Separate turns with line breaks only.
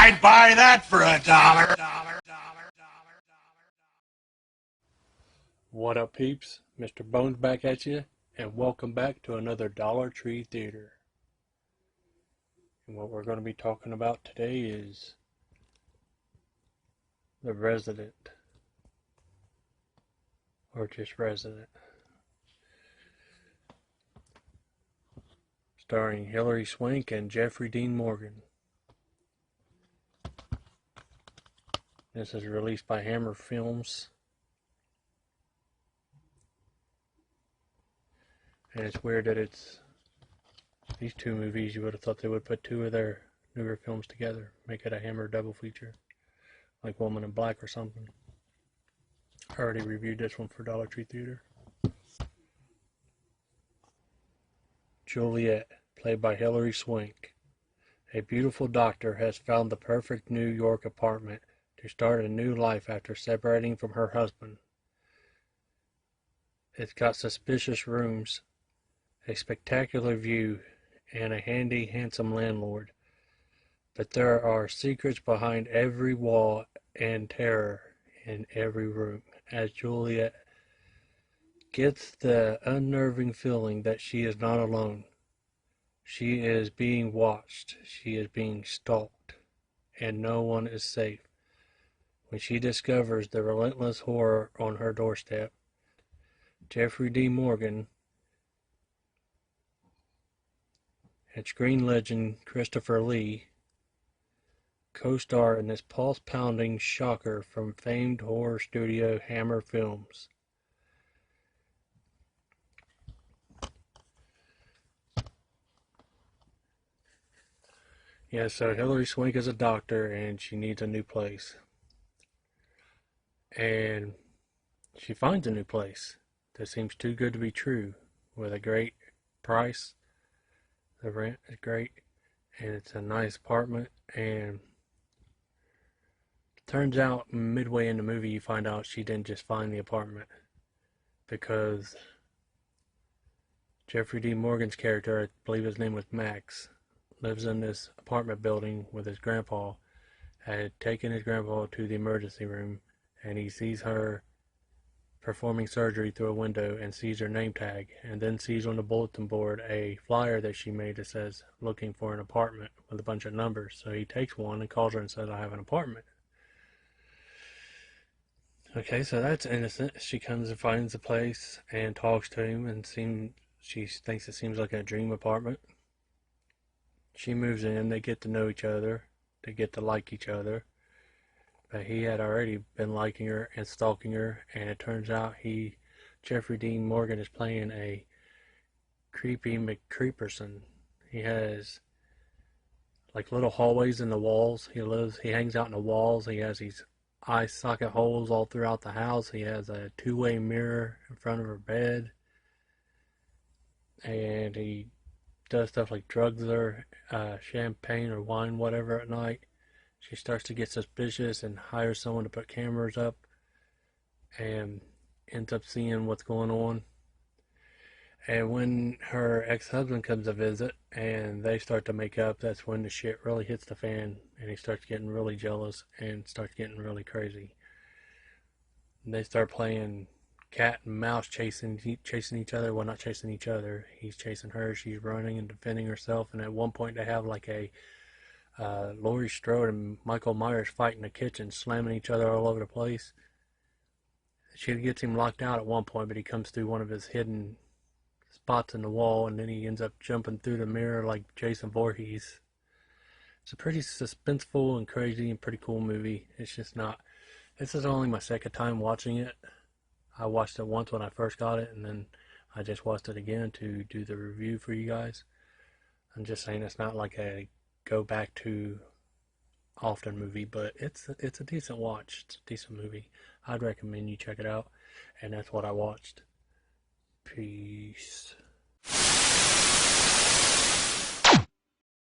I'd buy that for $1.
What up, peeps? Mr. Bones back at you, and welcome back to another Dollar Tree Theater. And what we're going to be talking about today is The Resident, or just Resident, starring Hilary Swank and Jeffrey Dean Morgan. This is released by Hammer Films. And it's weird that it's these two movies. You would have thought they would put two of their newer films together, make it a Hammer double feature, like Woman in Black or something. I already reviewed this one for Dollar Tree Theater. Juliet, played by Hilary Swank. A beautiful doctor has found the perfect New York apartment to start a new life after separating from her husband. It's got suspicious rooms, a spectacular view, and a handy, handsome landlord. But there are secrets behind every wall and terror in every room, as Juliet gets the unnerving feeling that she is not alone. She is being watched, she is being stalked, and no one is safe. When she discovers the relentless horror on her doorstep, Jeffrey D. Morgan and screen legend Christopher Lee co-star in this pulse-pounding shocker from famed horror studio Hammer Films. Yeah, so Hilary Swank is a doctor and she needs a new place. And she finds a new place that seems too good to be true, with a great price. The rent is great, and it's a nice apartment. And it turns out midway in the movie you find out she didn't just find the apartment, because Jeffrey D. Morgan's character, I believe his name was Max, lives in this apartment building with his grandpa, had taken his grandpa to the emergency room, and he sees her performing surgery through a window and sees her name tag, and then sees on the bulletin board a flyer that she made that says looking for an apartment with a bunch of numbers. So he takes one and calls her and says, I have an apartment. Okay, so that's innocent. She comes and finds the place and talks to him, and she thinks it seems like a dream apartment. She moves in, they get to know each other, they get to like each other. But he had already been liking her and stalking her, and it turns out Jeffrey Dean Morgan, is playing a creepy McCreeperson. He has like little hallways in the walls. He hangs out in the walls. He has these eye socket holes all throughout the house. He has a two-way mirror in front of her bed, and he does stuff like drugs her champagne or wine, whatever, at night. She starts to get suspicious and hires someone to put cameras up and ends up seeing what's going on. And when her ex-husband comes to visit and they start to make up, that's when the shit really hits the fan, and he starts getting really jealous and starts getting really crazy. And they start playing cat and mouse, chasing each other. Well, not chasing each other. He's chasing her. She's running and defending herself. And at one point they have like a Laurie Strode and Michael Myers fight in the kitchen, slamming each other all over the place. She gets him locked out at one point, but he comes through one of his hidden spots in the wall, and then he ends up jumping through the mirror like Jason Voorhees. It's a pretty suspenseful and crazy and pretty cool movie. It's just not... This is only my second time watching it. I watched it once when I first got it, and then I just watched it again to do the review for you guys. I'm just saying it's not like a go back to often movie, but it's a decent watch. It's a decent movie. I'd recommend you check it out, and that's what I watched. Peace.